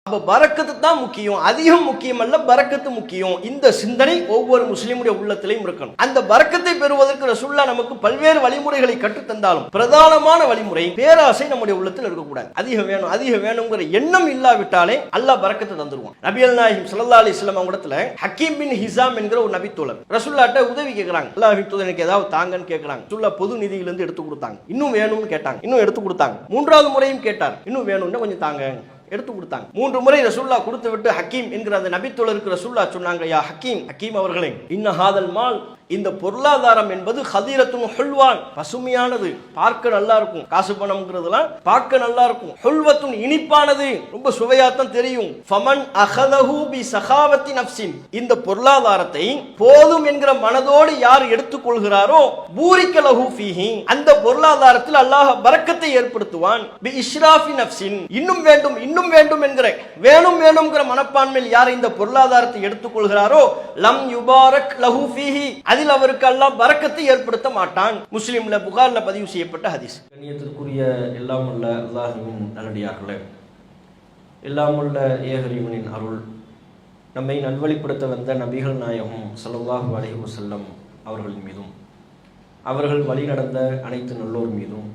அப்ப பரக்கத்து தான் முக்கியம், அதிகம் முக்கியம் அல்ல, பரக்கத்து முக்கியம். இந்த சிந்தனை ஒவ்வொரு முஸ்லிமுடைய உள்ளத்திலையும் இருக்கணும். அந்த பரக்கத்தை பெறுவதற்கு ரசூலுல்லாஹ் நமக்கு பல்வேறு வழிமுறைகளை கற்றுத்தந்தாலும் பிரதானமான வழிமுறை பேராசை நம்முடைய உள்ளத்தில் இருக்கக்கூடாது. அதிகம் வேணும் அதிகம் வேணுங்கிற எண்ணம் இல்லாவிட்டாலே அல்லாஹ் பரக்கத்தை தந்துருவான். நபிகள் நாயகம் ஸல்லல்லாஹு அலைஹி வஸல்லம் அவங்களிடத்துல ஹக்கீம் பின் ஹிஸாம் என்கிற ஒரு நபித்தோழர் ரசூலுல்லாஹ்ட்ட உதவி கேட்கறாங்க. அல்லாஹ்வின் தூதர் எனக்கு ஏதாவது தாங்கன்னு கேட்கறாங்க. ரசூலுல்லாஹ் பொது நிதியிலிருந்து எடுத்து கொடுத்தாங்க. இன்னும் வேணும்னு கேட்டாங்க, இன்னும் எடுத்து கொடுத்தாங்க. மூன்றாவது முறையும் கேட்டார், இன்னும் வேணும்னு கொஞ்சம் தாங்க, எடுத்து கொடுத்தாங்க. 3 முறை ரசூலுல்லாஹ் கொடுத்து விட்டு ஹக்கீம் என்கிற அந்த நபித்தோழருக்கு ரசூலுல்லாஹ் சொன்னாங்க, யா ஹக்கீம், ஹக்கீம் அவர்களே, இன்ன ஹாதல் மால், இந்த பொருளாதாரம் என்பது ஹதீரத்துன் ஹுல்வான், பசுமையானது, பார்க்க நல்லா இருக்கும். காசு பணம்ங்கிறதுலாம் பார்க்க நல்லா இருக்கும். ஹுல்வத்துன், இனிப்பானது, ரொம்ப சுவையாத்தான் தெரியும். ஃபமன் அஹதஹு பி சகாவத்தி நஃப்ஸின், இந்த பொருளாதாரத்தை போதும் என்கிற மனதோடு யார் எடுத்துக்கொள்கிறாரோ பூரிக்க லஹு ஃபீஹி, அந்த பொருளாதாரத்தில் அல்லாஹ் பரக்கத்தை ஏற்படுத்துவான். பி இஸ்ராஃபி நஃப்ஸின், இன்னும் வேண்டும் இன்னும் வேண்டும் என்கிற வேணும் வேணும்ங்கிற மனப்பான்மையில் யார் இந்த பொருளாதாரத்தை எடுத்துக்கொள்கிறாரோ லம் யுபாரக் லஹு ஃபீஹி, அதில் அவருக்கு அல்லாஹ் பரக்கத்தை ஏற்படுத்த மாட்டான். முஸ்லிம்ல புகார்ல பதிவு செய்யப்பட்ட ஹதீஸ். கண்ணியத்திற்குரிய எல்லாம் உள்ள அல்லாஹ்வின் நல்லடியார்களே, எல்லாம் உள்ள ஏகரிவனின் அருள் நம்மை நல்வழிப்படுத்த வந்த நபிகள் நாயகம் ஸல்லல்லாஹு அலைஹி வஸல்லம் அவர்களின் மீதும் அவர்கள் வழி நடந்த அனைத்து நல்லோர் மீதும்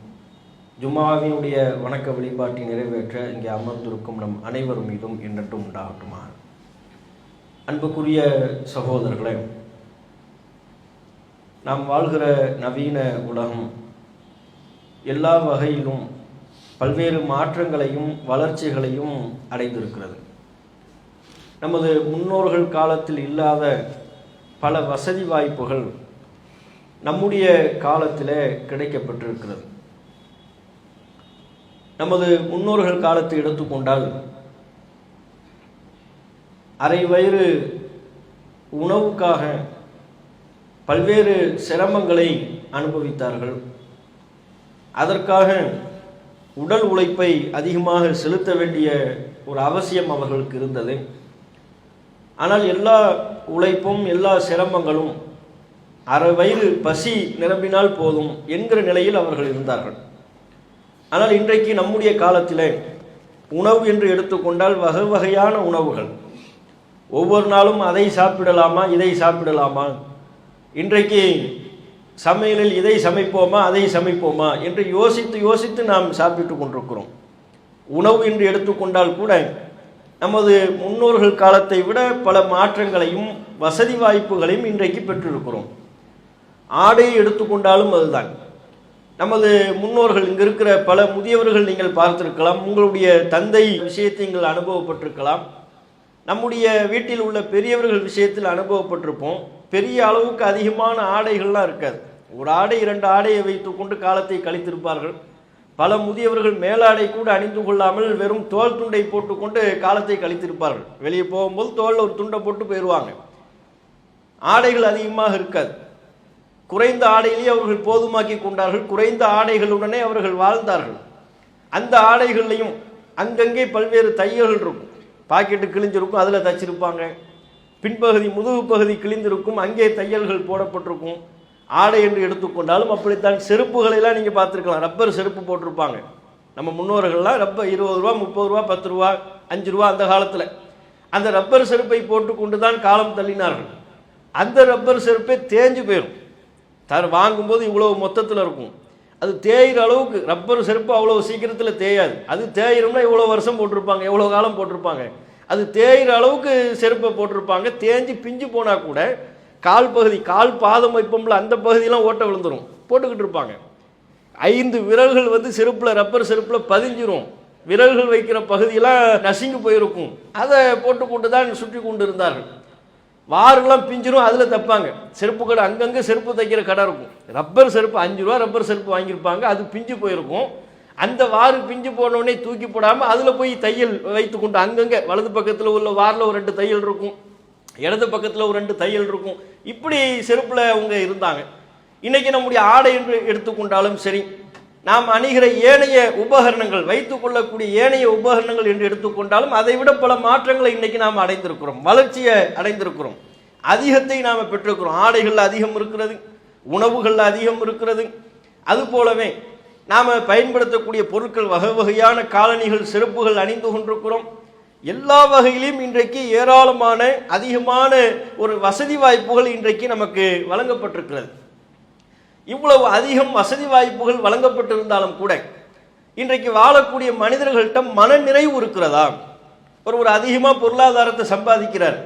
ஜும்ஆவினுடைய வணக்க வழிபாட்டை நிறைவேற்ற இங்கே அமர்ந்திருக்கும் நம் அனைவரும் மீதும் என்றென்றும் உண்டாகட்டுமா. அன்புக்குரிய சகோதரர்களே, நாம் வாழ்கிற நவீன உலகம் எல்லா வகையிலும் பல்வேறு மாற்றங்களையும் வளர்ச்சிகளையும் அடைந்திருக்கிறது. நமது முன்னோர்கள் காலத்தில் இல்லாத பல வசதி வாய்ப்புகள் நம்முடைய காலத்தில் கிடைக்கப்பட்டிருக்கிறது. நமது முன்னோர்கள் காலத்தை எடுத்துக்கொண்டால் அரை வயிறு உணவுக்காக பல்வேறு சிரமங்களை அனுபவித்தார்கள். அதற்காக உடல் உழைப்பை அதிகமாக செலுத்த வேண்டிய ஒரு அவசியம் அவர்களுக்கு இருந்தது. ஆனால் எல்லா உழைப்பும் எல்லா சிரமங்களும் அரை வயிறு பசி நிரம்பினால் போதும் என்கிற நிலையில் அவர்கள் இருந்தார்கள். ஆனால் இன்றைக்கு நம்முடைய காலத்தில் உணவு என்று எடுத்துக்கொண்டால் வகை வகையான உணவுகள், ஒவ்வொரு நாளும் அதை சாப்பிடலாமா இதை சாப்பிடலாமா, இன்றைக்கு சமையலில் இதை சமைப்போமா அதை சமைப்போமா என்று யோசித்து யோசித்து நாம் சாப்பிட்டு கொண்டிருக்கிறோம். உணவு என்று எடுத்துக்கொண்டால் கூட நமது முன்னோர்கள் காலத்தை விட பல மாற்றங்களையும் வசதி வாய்ப்புகளையும் இன்றைக்கு பெற்றிருக்கிறோம். ஆடையை எடுத்துக்கொண்டாலும் அதுதான். நமது முன்னோர்கள், இங்கே இருக்கிற பல முதியவர்கள் நீங்கள் பார்த்திருக்கலாம், உங்களுடைய தந்தை விஷயத்தை நீங்கள் அனுபவப்பட்டிருக்கலாம், நம்முடைய வீட்டில் உள்ள பெரியவர்கள் விஷயத்தில் அனுபவப்பட்டிருப்போம். பெரிய அளவுக்கு அதிகமான ஆடைகள்லாம் இருக்காது. ஒரு ஆடை 2 ஆடையை வைத்து கொண்டு காலத்தை கழித்திருப்பார்கள். பல முதியவர்கள் மேலாடை கூட அணிந்து கொள்ளாமல் வெறும் தோல் துண்டை போட்டுக்கொண்டு காலத்தை கழித்திருப்பார்கள். வெளியே போகும்போது தோலில் ஒரு துண்டை போட்டு போயிடுவாங்க. ஆடைகள் அதிகமாக இருக்காது. குறைந்த ஆடையிலேயே அவர்கள் போதுமாக்கி கொண்டார்கள். குறைந்த ஆடைகளுடனே அவர்கள் வாழ்ந்தார்கள். அந்த ஆடைகள்லையும் அங்கங்கே பல்வேறு தையல்கள் இருக்கும். பாக்கெட்டு கிழிஞ்சிருக்கும், அதில் தச்சிருப்பாங்க. பின்பகுதி முதுகு பகுதி கிழிந்திருக்கும், அங்கே தையல்கள் போடப்பட்டிருக்கும். ஆடை என்று எடுத்துக்கொண்டாலும் அப்படித்தான். செருப்புகளெல்லாம் நீங்கள் பார்த்துருக்கலாம், ரப்பர் செருப்பு போட்டிருப்பாங்க. நம்ம முன்னோர்கள்லாம் ரப்பர் 20 ரூபா 30 ரூபா 10 ரூபா 5 ரூபா அந்த காலத்தில் அந்த ரப்பர் செருப்பை போட்டுக்கொண்டு தான் காலம் தள்ளினார்கள். அந்த ரப்பர் செருப்பே தேஞ்சு போயிடும். வாங்கும்போது இவ்வளவு மொத்தத்தில் இருக்கும். அது தேயிற அளவுக்கு ரப்பர் செருப்பு அவ்வளோ சீக்கிரத்தில் தேயாது. அது தேயிறோம்னா எவ்வளோ வருஷம் போட்டிருப்பாங்க, எவ்வளோ காலம் போட்டிருப்பாங்க. அது தேயிற அளவுக்கு செருப்பை போட்டிருப்பாங்க. தேஞ்சு பிஞ்சு போனால் கூட கால் பகுதி, கால் பாதம் வைப்போம்ல, அந்த பகுதியெலாம் ஓட்ட விழுந்துடும். போட்டுக்கிட்டு இருப்பாங்க. 5 விரல்கள் செருப்பில், ரப்பர் செருப்பில் பதிஞ்சிரும். விரல்கள் வைக்கிற பகுதியெல்லாம் நசுங்கி போயிருக்கும். அதை போட்டுக்கொண்டு தான் சுற்றி கொண்டு இருந்தார்கள். வாருங்களாம் பிஞ்சிரும், அதில் தைப்பாங்க. செருப்பு கடை அங்கங்கே செருப்பு தைக்கிற கடை இருக்கும். ரப்பர் செருப்பு 5 ரூபா ரப்பர் செருப்பு வாங்கியிருப்பாங்க. அது பிஞ்சு போயிருக்கும். அந்த வாறு பிஞ்சு போனோடனே தூக்கி போடாமல் அதில் போய் தையல் வைத்து கொண்டு அங்கங்கே வலது பக்கத்தில் உள்ள வாரில் ஒரு 2 தையல் இருக்கும், இடது பக்கத்தில் ஒரு 2 தையல் இருக்கும். இப்படி செருப்பில் அவங்க இருந்தாங்க. இன்றைக்கி நம்முடைய ஆடை என்று எடுத்துக்கொண்டாலும் சரி, நாம் அணிகிற ஏனைய உபகரணங்கள், வைத்துக் கொள்ளக்கூடிய ஏனைய உபகரணங்கள் என்று எடுத்துக்கொண்டாலும் அதை விட பல மாற்றங்களை இன்றைக்கி நாம் அடைந்திருக்கிறோம். வளர்ச்சியை அடைந்திருக்கிறோம். அதிகத்தை நாம் பெற்றிருக்கிறோம். ஆடைகளில் அதிகம் இருக்கிறது, உணவுகளில் அதிகம் இருக்கிறது. அதுபோலவே நாம் பயன்படுத்தக்கூடிய பொருட்கள், வகை வகையான காலணிகள், செருப்புகள் அணிந்து கொண்டிருக்கிறோம். எல்லா வகையிலும் இன்றைக்கு ஏராளமான அதிகமான ஒரு வசதி வாய்ப்புகள் இன்றைக்கு நமக்கு வழங்கப்பட்டிருக்கிறது. இவ்வளவு அதிகம் வசதி வாய்ப்புகள் வழங்கப்பட்டிருந்தாலும் கூட இன்றைக்கு வாழக்கூடிய மனிதர்கள்ட்ட மன நிறைவு இருக்கிறதா? ஒரு அதிகமாக பொருளாதாரத்தை சம்பாதிக்கிறார்,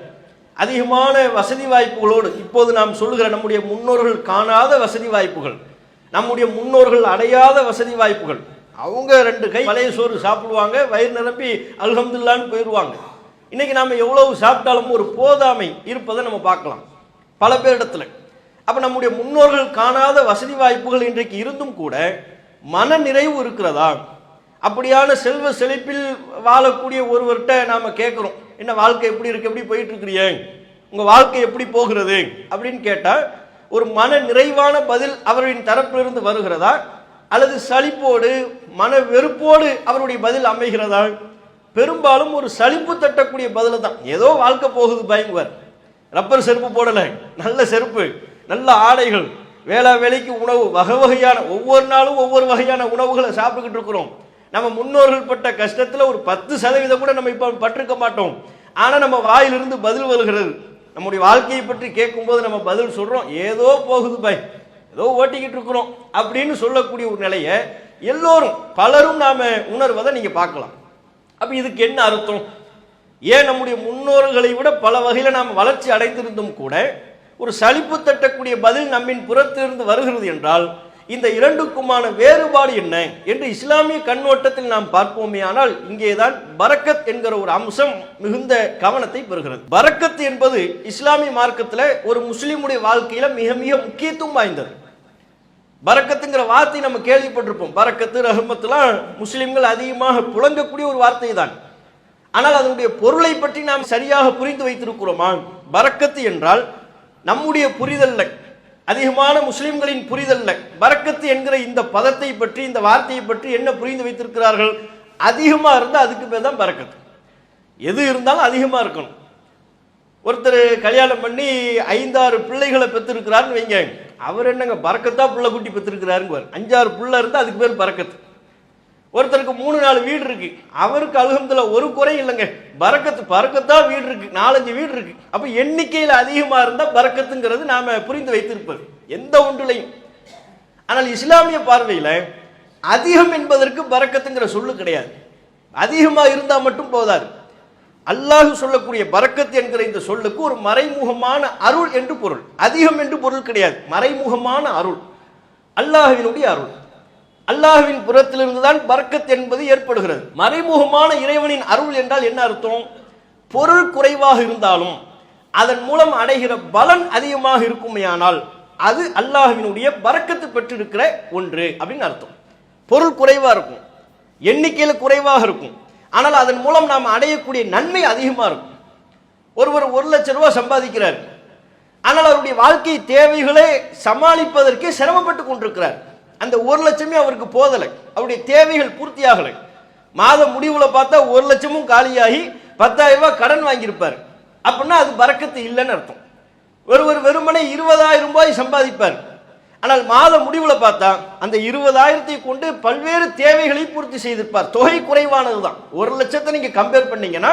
அதிகமான வசதி வாய்ப்புகளோடு, இப்போது நாம் சொல்லுகிற நம்முடைய முன்னோர்கள் காணாத வசதி வாய்ப்புகள், நம்முடைய முன்னோர்கள் அடையாத வசதி வாய்ப்புகள். அவங்க 2 கை பழைய சோறு சாப்பிடுவாங்க, வயிறு நிரப்பி அல்ஹம்துலில்லாஹ்னு போயிடுவாங்க. இன்னைக்கு நாம் எவ்வளவு சாப்பிட்டாலும் ஒரு போதாமை இருப்பதை நம்ம பார்க்கலாம் பல பேரிடத்துல. அப்போ நம்முடைய முன்னோர்கள் காணாத வசதி வாய்ப்புகள் இன்றைக்கு இருந்தும் கூட மன நிறைவு இருக்கிறதா? அப்படியான செல்வ செழிப்பில் வாழக்கூடிய ஒருவர்கிட்ட நாம் கேட்குறோம், என்ன வாழ்க்கை எப்படி இருக்கு, எப்படி போயிட்டு இருக்கிறீங்க, உங்கள் வாழ்க்கை எப்படி போகிறது அப்படின்னு கேட்டால் ஒரு மன நிறைவான பதில் அவரின் தரப்பிலிருந்து வருகிறதா, அல்லது சலிப்போடு மன வெறுப்போடு அவருடைய பதில் அமைகிறதா? பெரும்பாலும் ஒரு சலிப்பு தட்டக்கூடிய பதில் தான். ஏதோ வாழ்க்கை போகுது பயங்குவார், ரப்பர் செருப்பு போடலை, நல்ல செருப்பு, நல்ல ஆடைகள், வேலைக்கு உணவு, வகை வகையான ஒவ்வொரு நாளும் ஒவ்வொரு வகையான உணவுகளை சாப்பிட்டுக்கிட்டு இருக்கிறோம். நம்ம முன்னோர்கள் பட்ட கஷ்டத்தில் ஒரு 10% கூட நம்ம இப்போ பட்டிருக்க மாட்டோம். ஆனால் நம்ம வாயிலிருந்து பதில் வருகிறது. நம்முடைய வாழ்க்கையை பற்றி கேட்கும்போது நம்ம பதில் சொல்கிறோம், ஏதோ போகுது பாய், ஏதோ ஓட்டிக்கிட்டு இருக்கிறோம் அப்படின்னு சொல்லக்கூடிய ஒரு நிலையை எல்லோரும் பலரும் நாம் உணர்வதை நீங்கள் பார்க்கலாம். அப்போ இதுக்கு என்ன அர்த்தம்? ஏன் நம்முடைய முன்னோர்களை விட பல வகையில் நாம் வளர்ச்சி அடைந்திருந்தும் கூட ஒரு சலிப்பு தட்டக்கூடிய பதில் நம்மின் புறத்திலிருந்து வருகிறது என்றால் இந்த இரண்டுக்குமான வேறுபாடு என்ன என்று இஸ்லாமிய கண்ணோட்டத்தில் நாம் பார்ப்போமே. ஆனால் இங்கேதான் பரக்கத் என்கிற ஒரு அம்சம் மிகுந்த கவனத்தை பெறுகிறது. பரக்கத் என்பது இஸ்லாமிய மார்க்கத்தில் ஒரு முஸ்லிமுடைய வாழ்க்கையில மிக மிக முக்கியத்துவம் வாய்ந்தது. பரக்கத்துங்கிற வார்த்தை நம்ம கேள்விப்பட்டிருப்போம். பரக்கத்து, ரஹ்மத்துலாம் முஸ்லிம்கள் அதிகமாக புழங்கக்கூடிய ஒரு வார்த்தை தான். ஆனால் அதனுடைய பொருளை பற்றி நாம் சரியாக புரிந்து வைத்திருக்கிறோமா? பரக்கத்து என்றால் நம்முடைய புரிதல்ல, அதிகமான முஸ்லிம்களின் புரிதல்ல, பரக்கத்து என்கிற இந்த பதத்தை பற்றி, இந்த வார்த்தையை பற்றி என்ன புரிந்து வைத்திருக்கிறார்கள்? அதிகமா இருந்தால் அதுக்கு பேர் தான் பரக்கத்து. எது இருந்தாலும் அதிகமா இருக்கணும். ஒருத்தர் கல்யாணம் பண்ணி 5-6 பிள்ளைகளை பெற்றிருக்கிறாருன்னு வைங்க, அவர் என்னங்க பரக்கத்தா பிள்ளை குட்டி பெற்றிருக்கிறாருங்க, 5-6 பிள்ளை இருந்தால் அதுக்கு பேர் பரக்கத்து. ஒருத்தருக்கு 3-4 வீடு இருக்கு, அவருக்கு அல்ஹம்துலில்லாஹ் ஒரு குறை இல்லைங்க, பரக்கத்தா வீடு இருக்கு, 4-5 வீடு இருக்கு. அப்ப எண்ணிக்கையில் அதிகமா இருந்தா பரக்கத்துங்கிறது நாம புரிந்து வைத்திருப்பது எந்த ஒன்றிலையும். ஆனால் இஸ்லாமிய பார்வையில அதிகம் என்பதற்கு பரக்கத்துங்கிற சொல்லு கிடையாது. அதிகமா இருந்தா மட்டும் போதாது. அல்லாஹ் சொல்லக்கூடிய பரக்கத் என்கிற இந்த சொல்லுக்கு ஒரு மறைமுகமான அருள் என்று பொருள். அதிகம் என்று பொருள் கிடையாது, மறைமுகமான அருள், அல்லாஹ்வினுடைய அருள். அல்லாஹ்வின் புறத்திலிருந்து தான் பரக்கத் என்பது ஏற்படுகிறது. மறைமுகமான இறைவனின் அருள் என்றால் என்ன அர்த்தம்? பொருள் குறைவாக இருந்தாலும் அதன் மூலம் அடைகிற பலன் அதிகமாக இருக்குமேயானால் அது அல்லாஹ்வினுடைய பரக்கத்து பெற்றிருக்கிற ஒன்று அப்படின்னு அர்த்தம். பொருள் குறைவா இருக்கும், எண்ணிக்கையில குறைவாக இருக்கும், ஆனால் அதன் மூலம் நாம் அடையக்கூடிய நன்மை அதிகமா இருக்கும். ஒருவர் 1 லட்சம் ரூபாய் சம்பாதிக்கிறார், ஆனால் அவருடைய வாழ்க்கை தேவைகளை சமாளிப்பதற்கே சிரமப்பட்டு கொண்டிருக்கிறார். அந்த 1 லட்சமே அவருக்கு போதலை, அவருடைய தேவைகள் பூர்த்தியாகலை. மாத முடிவுல பார்த்தா 1 லட்சமும் காலியாகி 10,000 ரூபாய் கடன் வாங்கியிருப்பார். அப்படின்னா அது பரக்கத்து இல்லைன்னு அர்த்தம். ஒருவர் வெறுமனே 20,000 ரூபாய் சம்பாதிப்பார், ஆனால் மாத முடிவுல பார்த்தா அந்த 20,000 கொண்டு பல்வேறு தேவைகளை பூர்த்தி செய்திருப்பார். தொகை குறைவானது தான். 1 லட்சத்தை நீங்க கம்பேர் பண்ணீங்கன்னா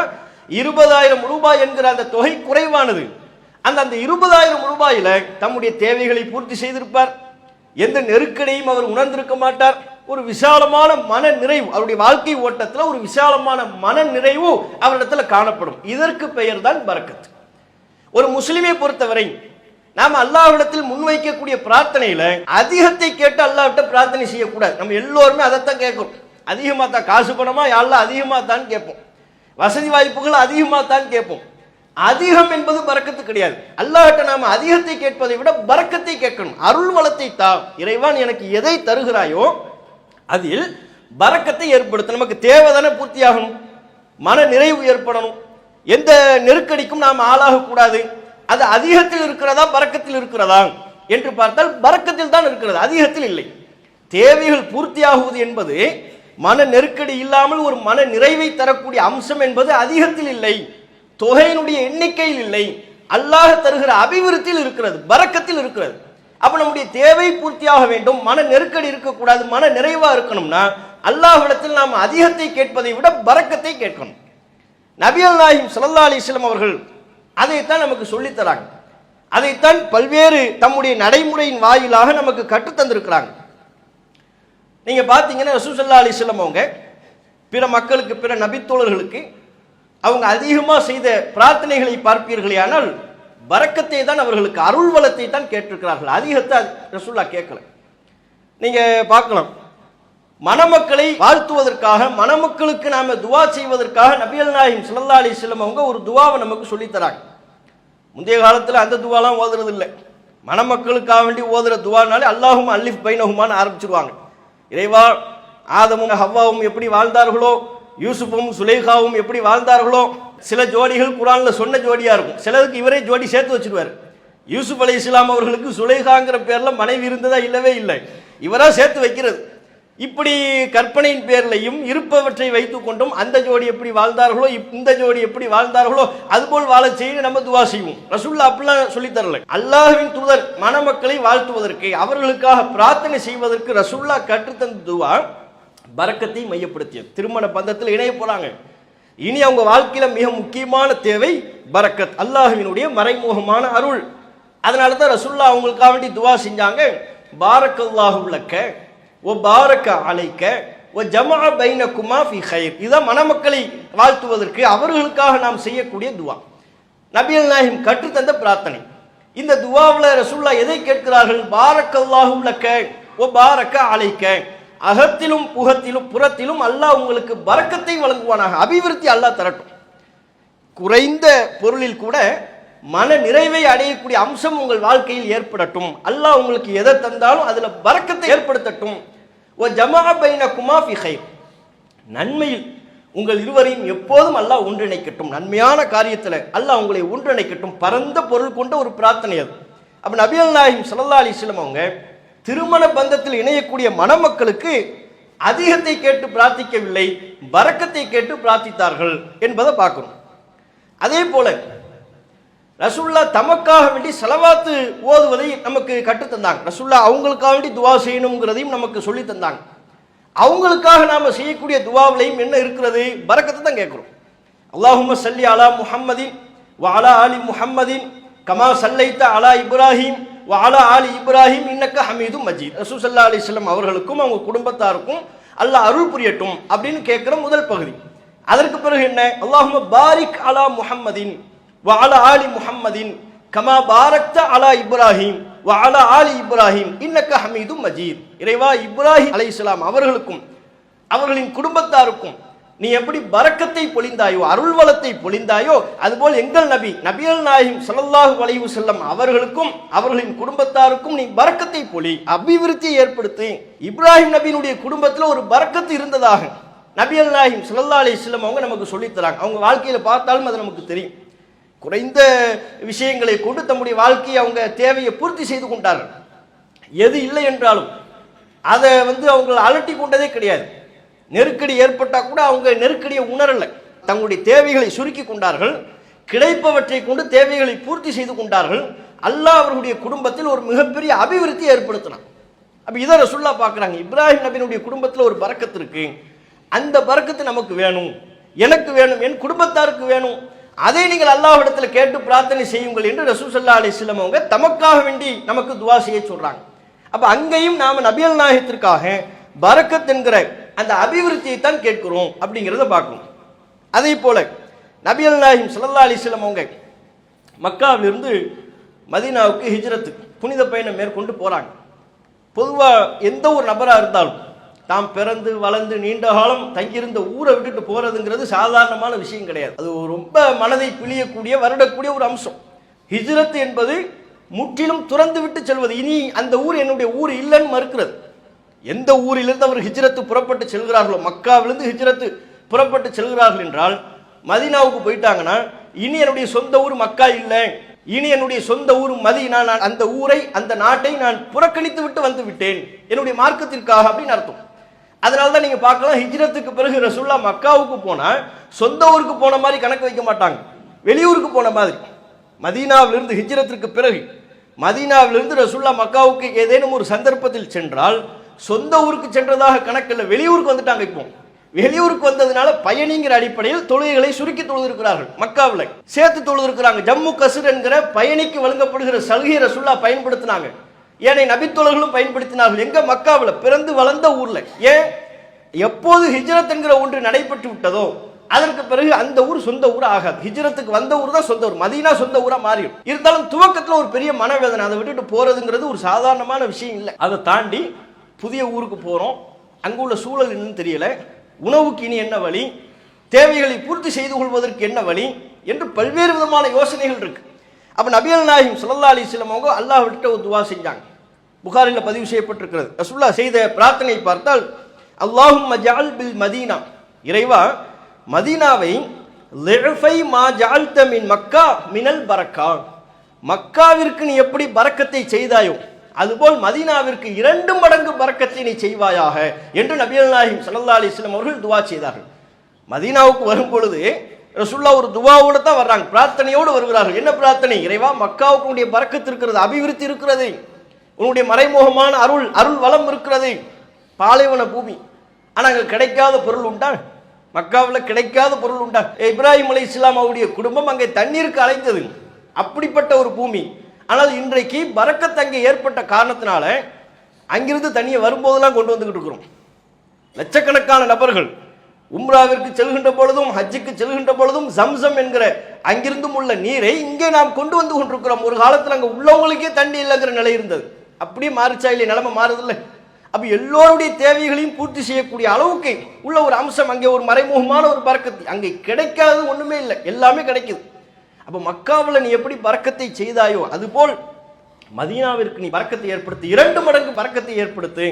20,000 ரூபாய் என்கிற அந்த தொகை குறைவானது. அந்த 20,000 ரூபாயில தம்முடைய தேவைகளை பூர்த்தி செய்திருப்பார். எந்த நெருக்கடியும் அவர் உணர்ந்திருக்க மாட்டார். ஒரு விசாலமான மன நிறைவு, அவருடைய வாழ்க்கை ஓட்டத்தில் ஒரு விசாலமான மன நிறைவு அவரிடத்தில் காணப்படும். இதற்கு பெயர் தான் பரக்கத். ஒரு முஸ்லிமை பொறுத்தவரை நாம் அல்லாஹ்விடத்தில் முன்வைக்கக்கூடிய பிரார்த்தனையில அதிகத்தை கேட்டு அல்லாஹ்விட்ட பிரார்த்தனை செய்யக்கூடாது. நம்ம எல்லோருமே அதைத்தான் கேட்கிறோம். அதிகமா தான், காசு பணமா யாரெல்லாம் அதிகமா தான் கேட்போம், வசதி வாய்ப்புகள் அதிகமா தான் கேட்போம். அதிகம் என்பது பரக்கத்து கிடையாது. அல்லாஹ்ட்ட நாம அதிகத்தை கேட்பதை விட பரக்கத்தை கேட்கணும். அருள் வளத்தை தா இறைவன், எனக்கு எதை தருகிறாயோ அதில் பரக்கத்தை ஏற்படுத்த. நமக்கு தேவைதானே பூர்த்தியாகணும், மன நிறைவு ஏற்படணும், எந்த நெருக்கடிக்கும் நாம் ஆளாகக்கூடாது. அது அதிகத்தில் இருக்கிறதா பரக்கத்தில் இருக்கிறதா என்று பார்த்தால் பரக்கத்தில் தான் இருக்கிறது, அதிகத்தில் இல்லை. தேவைகள் பூர்த்தியாகுவது என்பது மன நெருக்கடி இல்லாமல் ஒரு மன நிறைவை தரக்கூடிய அம்சம் என்பது அதிகத்தில் இல்லை, தொகையினுடைய எண்ணிக்கையில் இல்லை, அல்லாஹ் தருகிற அபிவிருத்தியில் இருக்கிறது, பரக்கத்தில் இருக்கிறது. அப்ப நம்முடைய தேவை பூர்த்தியாக வேண்டும், மன நெருக்கடி இருக்கக்கூடாது, மன நிறைவா இருக்கணும்னா அல்லாஹ்விடத்தில் நாம் அதிகத்தை கேட்பதை விட பரக்கத்தை கேட்கணும். நபிகள் நாயகம் ஸல்லல்லாஹு அலைஹி வஸல்லம் அவர்கள் அதைத்தான் நமக்கு சொல்லித்தராங்க. அதைத்தான் பல்வேறு தம்முடைய நடைமுறையின் வாயிலாக நமக்கு கற்றுத்தந்திருக்கிறாங்க. நீங்க பார்த்தீங்கன்னா ரசூல் ஸல்லல்லாஹு அலைஹி வஸல்லம் அவங்க பிற மக்களுக்கு, பிற நபித்தோழர்களுக்கு அவங்க அதிகமாக செய்த பிரார்த்தனைகளை பார்ப்பீர்களேயானால் பரக்கத்தை தான் அவர்களுக்கு, அருள் வளத்தை தான் கேட்டிருக்கிறார்கள். அதிகத்தை ரசூலுல்லாஹ் கேட்கல. நீங்க பார்க்கலாம், மணமக்களை வாழ்த்துவதற்காக, மணமக்களுக்கு நாம துவா செய்வதற்காக நபிகள் நாயகம் ஸல்லல்லாஹு அலைஹி வஸல்லம் அவங்க ஒரு துவாவை நமக்கு சொல்லித் தராங்க. முந்தைய காலத்தில் அந்த துவாலாம் ஓதுறது இல்லை. மணமக்களுக்காக வேண்டி ஓதுற துவானாலே அல்லாஹும் அல்லிஃப் பைனஹுமான்னு ஆரம்பிச்சிருவாங்க. இறைவா, ஆதமும் ஹவ்வாவும் எப்படி வாழ்ந்தார்களோ, யூசுஃபும் சுலைஹாவும் எப்படி வாழ்ந்தார்களோ, சில ஜோடிகள் குர்ஆன்ல சொன்ன ஜோடியா இருக்கும், சிலருக்கு இவரே ஜோடி சேர்த்து வச்சிருவார். யூசுப் அலைஹிஸ்ஸலாம் அவர்களுக்கு சுலைஹாங்கிற பேர்ல மனைவி இருந்ததா? இல்லவே இல்லை, இவரா சேர்த்து வைக்கிறது. இப்படி கற்பனையின் பேர்லையும் இருப்பவற்றை வைத்துக் கொண்டும் அந்த ஜோடி எப்படி வாழ்ந்தார்களோ, இந்த ஜோடி எப்படி வாழ்ந்தார்களோ அதுபோல் வாழ செய்ய நம்ம துவா செய்வோம். ரசூலுல்லாஹ் அப்படிலாம் சொல்லித் தரல. அல்லாஹ்வின் தூதர் மணமக்களை வாழ்த்துவதற்கு, அவர்களுக்காக பிரார்த்தனை செய்வதற்கு ரசூலுல்லாஹ் கற்றுத்தந்த துவா பரக்கத்தை மையப்படுத்தியது. திருமண பந்தத்தில் இணைய போறாங்க, இனி அவங்க வாழ்க்கையில மிக முக்கியமான தேவை பரக்கத், அல்லாஹ்வினுடைய மறைமுகமான அருள். அதனால தான் ரசூலுல்லாஹ் அவங்களுக்காக வேண்டி துவா செஞ்சாங்க. பாரக்கல்லாஹு லக்க ஓ பாரக்க அலைக்க ஓ ஜமா பைனகுமா ஃபி கைர். இதுதான் மணமக்களை வாழ்த்துவதற்கு அவர்களுக்காக நாம் செய்யக்கூடிய துவா. நபிகள் நாயகம் கற்றுத்தந்த பிரார்த்தனை. இந்த துவாவில் ரசூலுல்லாஹ் எதை கேட்கிறார்கள்? பாரக்கல்லாஹு லக்க ஓ பாரக்க அலைக்க, அகத்திலும் புறத்திலும் அல்லாஹ் உங்களுக்கு பரக்கத்தை வழங்குவானாக, அபிவிருத்தி அல்லாஹ் தரட்டும். குறைந்த பொருளில் கூட மன நிறைவை அடையக்கூடிய அம்சம் உங்கள் வாழ்க்கையில் ஏற்படட்டும். அல்லாஹ் உங்களுக்கு எதை தந்தாலும் அதுல பரக்கத்தை ஏற்படுத்தட்டும். ஓ ஜமா பைனகுமா ஃபி கைர், நன்மையில் உங்கள் இருவரையும் எப்போதும் அல்லாஹ் ஒன்றிணைக்கட்டும், நன்மையான காரியத்தில் அல்லாஹ் உங்களை ஒன்றிணைக்கட்டும். பரந்த பொருள் கொண்ட ஒரு பிரார்த்தனை அது. அப்ப நபிகள் நாயகம் ஸல்லல்லாஹு அலைஹி வஸல்லம் அவங்க திருமண பந்தத்தில் இணையக்கூடிய மணமக்களுக்கு அதிகத்தை கேட்டு பிரார்த்திக்கவில்லை, பரக்கத்தை கேட்டு பிரார்த்தித்தார்கள் என்பதை பார்க்கணும். அதே போல ரசூலுல்லாஹ் தமக்காக வேண்டி ஸலவாத்து ஓதுவதை நமக்கு கற்று தந்தாங்க. ரசூலுல்லாஹ் அவங்களுக்காக வேண்டி துவா செய்யணுங்கிறதையும் நமக்கு சொல்லி தந்தாங்க. அவங்களுக்காக நாம செய்யக்கூடிய துவாவிலையும் என்ன இருக்கிறது? பரக்கத்தை தான் கேட்கிறோம். அல்லாஹும்ம ஸல்லி அலா முஹம்மதின் வ அலா ஆலி முஹம்மதின் கமா ஸல்லைத அலா இப்ராஹிம் வ அலா ஆலி இப்ராஹிம் இன்னக்க ஹமீதும் மஜீத். ரசூல் ஸல்லல்லாஹு அலைஹி வஸல்லம் அவர்களுக்கும் அவங்க குடும்பத்தாருக்கும் அல்லாஹ் அருள் புரியட்டும் அப்படின்னு கேட்கிற முதல் பகுதி. அதற்கு பிறகு என்ன? அல்லாஹும்ம பாரிக் அலா முஹம்மதின் வ அலா ஆலி முஹம்மதின் கமா பாரக்த அலா இப்ராஹிம் வ அலா ஆலி இப்ராஹிம் இன்னக்க ஹமீதும் மஜீத். இறைவா, இப்ராஹிம் அலைஹிஸ்ஸலாம் அவர்களுக்கும் அவர்களின் குடும்பத்தாருக்கும் நீ எப்படி பரக்கத்தை பொழிந்தாயோ, அருள் வளத்தை பொழிந்தாயோ, அதுபோல் எங்கள் நபிகள் நாயகம் ஸல்லல்லாஹு அலைஹி வஸல்லம் அவர்களுக்கும் அவர்களின் குடும்பத்தாருக்கும் நீ பரக்கத்தை பொழி, அபிவிருத்தியை ஏற்படுத்தி. இப்ராஹிம் நபியினுடைய குடும்பத்தில் ஒரு பரக்கத்து இருந்ததாக நபிகள் நாயகம் ஸல்லல்லாஹு அலைஹி வஸல்லம் அவங்க நமக்கு சொல்லித் தராங்க. அவங்க வாழ்க்கையில பார்த்தாலும் அது நமக்கு தெரியும். குறைந்த விஷயங்களை கொண்டு தம்முடைய வாழ்க்கையை அவங்க தேவையை பூர்த்தி செய்து கொண்டார்கள். எது இல்லை என்றாலும் அதை அவங்க அலட்டி கொண்டதே கிடையாது. நெருக்கடி ஏற்பட்டா கூட அவங்க நெருக்கடியை உணரல, தங்களுடைய தேவைகளை சுருக்கி கொண்டார்கள். கிடைப்பவற்றை கொண்டு தேவைகளை பூர்த்தி செய்து கொண்டார்கள். அல்லாஹ் அவர்களுடைய குடும்பத்தில் ஒரு மிகப்பெரிய அபிவிருத்தி ஏற்படுத்தினான். அப்ப இதை ரசூலுல்லாஹ் பார்க்கறாங்க. இப்ராஹிம் நபியினுடைய குடும்பத்தில் ஒரு பரக்கத்து இருக்கு, அந்த பரக்கத்து நமக்கு வேணும், எனக்கு வேணும், என் குடும்பத்தாருக்கு வேணும், அதை நீங்கள் அல்லாஹ்விடத்தில் கேட்டு பிரார்த்தனை செய்யுங்கள் என்று ரசூல் ஸல்லல்லாஹு அலைஹி வஸல்லம் அவங்க தமக்காக வேண்டி நமக்கு துவா செய்ய சொல்றாங்க. அப்ப அங்கேயும் நாம நபிகள் நாயகத்திற்காக பரக்கத் என்கிற அந்த அபிவிருத்தியை தான் கேட்கிறோம் அப்படிங்கிறத பார்க்கணும். அதே போல நபிகள் நாயகம் ஸல்லல்லாஹு அலைஹி வஸல்லம் அவங்க மக்காவிலிருந்து மதீனாவுக்கு ஹிஜ்ரத் புனித பயணம் மேற்கொண்டு போறாங்க. பொதுவா எந்த ஒரு நபரா இருந்தாலும் தாம் பிறந்து வளர்ந்து நீண்ட காலம் தங்கியிருந்த ஊரை விட்டுட்டு போறதுங்கிறது சாதாரணமான விஷயம் கிடையாது. அது ரொம்ப மனதை பிழியக்கூடிய, வருடக்கூடிய ஒரு அம்சம். ஹிஜ்ரத் என்பது முற்றிலும் துறந்து விட்டு செல்வது. இனி அந்த ஊர் என்னுடைய ஊர் இல்லைன்னு மறுக்கிறது. எந்த ஊரிலிருந்து அவர் ஹிஜ்ரத்து புறப்பட்டு செல்கிறார்களோ, மக்காவிலிருந்து ஹிஜ்ரத்து புறப்பட்டு செல்கிறார்கள் என்றால் மதீனாவுக்கு போயிட்டாங்கன்னா இனி என்னுடைய சொந்த ஊர் மக்கா இல்லை, இனி என்னுடைய சொந்த ஊர் மதீனா, நான் அந்த ஊரை அந்த நாட்டை நான் புறக்கணித்து விட்டு வந்து விட்டேன் என்னுடைய மார்க்கத்திற்காக அப்படின்னு அர்த்தம். அதனால தான் நீங்க பார்க்கலாம், ஹிஜ்ரத்துக்கு பிறகு ரசூலுல்லாஹ் மக்காவுக்கு போனா சொந்த ஊருக்கு போன மாதிரி கணக்கு வைக்க மாட்டாங்க, வெளியூருக்கு போன மாதிரி. மதீனாவிலிருந்து ஹிஜ்ரத்துக்கு பிறகு மதீனாவிலிருந்து ரசூலுல்லாஹ் மக்காவுக்கு ஏதேனும் ஒரு சந்தர்ப்பத்தில் சென்றால் சொந்த ஊருக்கு சென்றதாக கணக்கில் வெளியூருக்கு வந்துட்டாங்க. இப்போ வெளியூருக்கு வந்ததுனால பயணிங்கிற அடிப்படையில் தொழுகைகளை சுருக்கி தொழுதிருக்கிறார்கள். மக்காவில் சேர்த்து தொழுதிருக்கிறாங்க. ஜம்மு கசர் என்கிற பயணிக்கு வழங்கப்படுகிற சலுகை ரசூலுல்லாஹ் பயன்படுத்தினாங்க. ஏனை நபித்தோழர்களும் பயன்படுத்தினார்கள். எங்க? மக்காவில், பிறந்து வளர்ந்த ஊர்ல. ஏன்? எப்போது ஹிஜ்ரத் என்கிற ஒன்று நடைபெற்று விட்டதோ அதற்கு பிறகு அந்த ஊர் சொந்த ஊர் ஆகாது. ஹிஜ்ரத்துக்கு வந்த ஊர் தான் சொந்த ஊர். மதீனா சொந்த ஊரா மாறிடும். இருந்தாலும் துவக்கத்தில் ஒரு பெரிய மனவேதனை. அதை விட்டுட்டு போறதுங்கிறது ஒரு சாதாரணமான விஷயம் இல்லை. அதை தாண்டி புதிய ஊருக்கு போறோம். அங்குள்ள சூழல் என்னன்னு தெரியல. உணவுக்கு இனி என்ன வழி, தேவைகளை பூர்த்தி செய்து கொள்வதற்கு என்ன வழி என்று பல்வேறு விதமான யோசனைகள் இருக்கு. அப்ப நபிகள் நாயகம் ஸல்லல்லாஹு அலைஹி வஸல்லம் அவங்க அல்லாஹ்விட்ட ஒரு துஆ செஞ்சாங்க. புகாரில் பதிவு செய்யப்பட்டிருக்கிறது. ரசூலுல்லாஹ் செய்த பிரார்த்தனை பார்த்தால், அல்லாஹும்ம ஜஅல் பில் மதீனா, இறைவா மதீனாவை லிஃபை மா ஜஅல்த மின் மக்கா மினல் பரக்கா, மக்காவிற்கு நீ எப்படி பரக்கத்தை செய்தாயோ அதுபோல் மதீனாவிற்கு 2 மடங்கு பரக்கத்தை நீ செய்வாயாக என்று நபிகள் நாயகம் ஸல்லல்லாஹு அலைஹி வஸல்லம் அவர்கள் துஆ செய்தார்கள். மதீனாவுக்கு வரும் பொழுது ரசூலுல்லாஹ் ஒரு துஆவோடு தான் வர்றாங்க, பிரார்த்தனையோடு வருகிறார்கள். என்ன பிரார்த்தனை? இறைவா மக்காவுக்கு உன்னுடைய பரக்கத்து இருக்கிறது, அபிவிருத்தி இருக்கிறது, உன்னுடைய மறைமுகமான அருள் வளம் இருக்கிறது. பாலைவன பூமி, ஆனால் அங்கே கிடைக்காத பொருள் உண்டா? மக்காவில் கிடைக்காத பொருள் உண்டா? இப்ராஹிம் அலைஹிஸ்ஸலாம் அவருடைய குடும்பம் அங்கே தண்ணீருக்கு அழைத்தது. அப்படிப்பட்ட ஒரு பூமி. ஆனால் இன்றைக்கு பரக்கத் அங்கே ஏற்பட்ட காரணத்தினால அங்கிருந்து தண்ணியை வரும்போதெல்லாம் கொண்டு வந்துகிட்டு இருக்கிறோம். லட்சக்கணக்கான நபர்கள் உம்ராவிற்கு செல்கின்ற பொழுதும் ஹஜ்ஜுக்கு செல்கின்ற பொழுதும் ஜம்சம் என்கிற அங்கிருந்தும் உள்ள நீரை இங்கே நாம் கொண்டு வந்து கொண்டிருக்கிறோம். ஒரு காலத்தில் அங்கே உள்ளவங்களுக்கே தண்ணி இல்லைங்கிற நிலை இருந்தது. அப்படியே மாறிச்சா இல்லை? நிலைமை மாறுதில்லை. அப்ப எல்லோருடைய தேவைகளையும் பூர்த்தி செய்யக்கூடிய அளவுக்கு உள்ள ஒரு அம்சம் அங்கே, ஒரு மறைமுகமான ஒரு பரக்கத்து. அங்கே கிடைக்காதது ஒண்ணுமே இல்லை, எல்லாமே கிடைக்குது. அப்ப மக்காவில் நீ எப்படி பரக்கத்தை செய்தாயோ அதுபோல் மதீனாவிற்கு நீ பரக்கத்தை ஏற்படுத்தி, 2 மடங்கு பரக்கத்தை ஏற்படுத்து.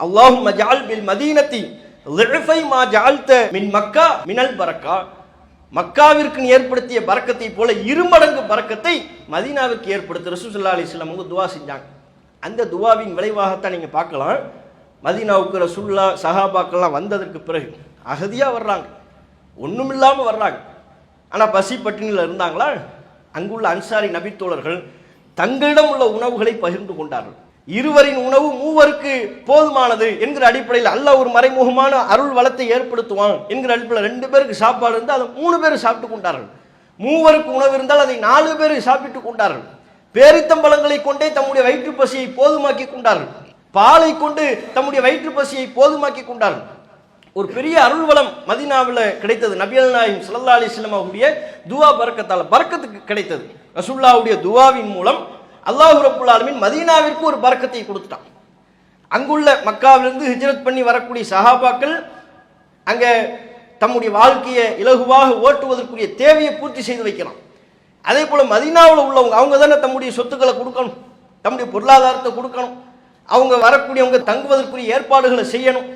அல்லாஹும்ம ஜஅல் பில் மதீனத்தி லிஃபை மா ஜஅல்த மின் மக்கா மினல் பரக்கா, மக்காவிற்கு நீ ஏற்படுத்திய பரக்கத்தை போல 2 மடங்கு பரக்கத்தை மதீனாவிற்கு ஏற்படுத்த ரசூல் ஸல்லல்லாஹு அலைஹி வஸல்லம் அவங்க துஆ செஞ்சாங்க. அந்த துஆவின் விளைவாகத்தான் நீங்க பார்க்கலாம், மதீனாவுக்கு ரசூலுல்லாஹ் சஹாபாக்கள்லாம் வந்ததற்கு பிறகு அகதியா வர்றாங்க, ஒண்ணுமில்லாம வர்றாங்க. ஆனா பசி பட்டினியில் இருந்தாங்களா? அங்குள்ள அன்சாரி நபித்தோழர்கள் தங்களிடம் உள்ள உணவுகளை பகிர்ந்து கொண்டார்கள். இருவரின் உணவு மூவருக்கு போதுமானது என்கிற அடிப்படையில் அல்லாஹ் ஒரு மறைமுகமான அருள் வளத்தை ஏற்படுத்துவான் என்கிற அடிப்படையில் 2 பேருக்கு சாப்பாடு இருந்தால் அதை 3 பேர் சாப்பிட்டு கொண்டார்கள். மூவருக்கு உணவு இருந்தால் அதை 4 பேர் சாப்பிட்டு கொண்டார்கள். பேரித்தம்பழங்களை கொண்டே தம்முடைய வயிற்று பசியை போதுமாக்கி கொண்டார்கள். பாலை கொண்டு தம்முடைய வயிற்று பசியை போதுமாக்கி கொண்டார்கள். ஒரு பெரிய அருள் வளம் மதீனாவில் கிடைத்தது. நபிகள் நாயகம் ஸல்லல்லாஹு அலைஹி வஸல்லம் அவருடைய துஆ பரக்கத்தால் பரக்கத்துக்கு கிடைத்தது. ரசூலுல்லாஹ்வுடைய துஆவின் மூலம் அல்லாஹ் ரப்புல் ஆலமீன் மதீனாவிற்கு ஒரு பரக்கத்தை கொடுத்துட்டான். அங்குள்ள மக்காவிலிருந்து ஹிஜ்ரத் பண்ணி வரக்கூடிய சஹாபாக்கள் அங்கே தம்முடைய வாழ்க்கையை இலகுவாக ஓட்டுவதற்குரிய தேவையை பூர்த்தி செய்து வைக்கலாம். அதே போல மதீனாவில் உள்ளவங்க அவங்க தானே தம்முடைய சொத்துக்களை கொடுக்கணும், தம்முடைய பொருளாதாரத்தை கொடுக்கணும், அவங்க வரக்கூடியவங்க தங்குவதற்குரிய ஏற்பாடுகளை செய்யணும்.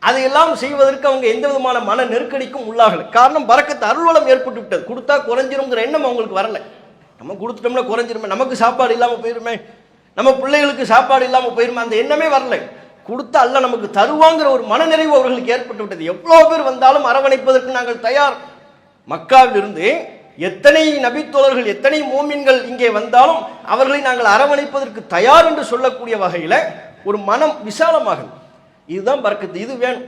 அதையெல்லாம் செய்வதற்கு அவங்க எந்த விதமான மன நெருக்கடிக்கும் உள்ளாகலை. காரணம், பரக்கத்து அருள்வளம் ஏற்பட்டு விட்டது. கொடுத்தா குறைஞ்சிருங்கிற எண்ணம் அவங்களுக்கு வரல. நம்ம கொடுத்துட்டோம்னா குறைஞ்சிருமே, நமக்கு சாப்பாடு இல்லாமல் போயிருமே, நம்ம பிள்ளைகளுக்கு சாப்பாடு இல்லாமல் போயிருமே, அந்த எண்ணமே வரல. கொடுத்தா அல்லாஹ் நமக்கு தருவாங்கிற ஒரு மனநிறைவு அவர்களுக்கு ஏற்பட்டு விட்டது. எவ்வளோ பேர் வந்தாலும் அரவணைப்பதற்கு நாங்கள் தயார். மக்காவிலிருந்து எத்தனை நபித்தோழர்கள், எத்தனை மோமின்கள் இங்கே வந்தாலும் அவர்களை நாங்கள் அரவணைப்பதற்கு தயார் என்று சொல்லக்கூடிய வகையில் ஒரு மனம் விசாலமாகும். இதுதான் பரக்கத்து. இது வேணும்.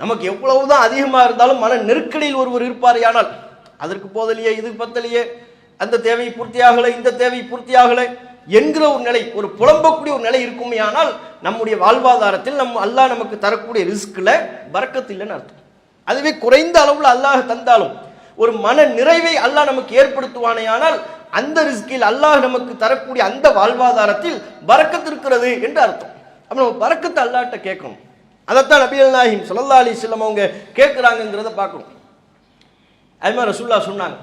நமக்கு எவ்வளவுதான் அதிகமாக இருந்தாலும் மன நெருக்கடியில் ஒருவர் இருப்பார். ஆனால் அதற்கு போதலையே, இது பத்தலையே, அந்த தேவை பூர்த்தியாகலை, இந்த தேவை பூர்த்தியாகலை என்கிற ஒரு நிலை, ஒரு புலம்பக்கூடிய ஒரு நிலை இருக்குமே. ஆனால் நம்முடைய வாழ்வாதாரத்தில் அல்லாஹ் நமக்கு தரக்கூடிய ரிஸ்க்ல பரக்கத்து இல்லைன்னு அர்த்தம். அதுவே குறைந்த அளவில் அல்லாஹ் தந்தாலும் ஒரு மன நிறைவை அல்லாஹ் நமக்கு ஏற்படுத்துவானே. ஆனால் அந்த ரிஸ்கில் அல்லாஹ் நமக்கு தரக்கூடிய அந்த வாழ்வாதாரத்தில் பரக்கத்து இருக்கிறது என்று அர்த்தம். அப்ப நம்ம பரக்கத்தை அல்லாஹ்ட்ட கேட்கணும். அதைத்தான் நபிகள் நாயகம் ஸல்லல்லாஹு அலைஹி வஸல்லம் அவங்க கேட்குறாங்கிறத பார்க்கணும். அது மாதிரி ரசூலுல்லாஹ் சொன்னாங்க,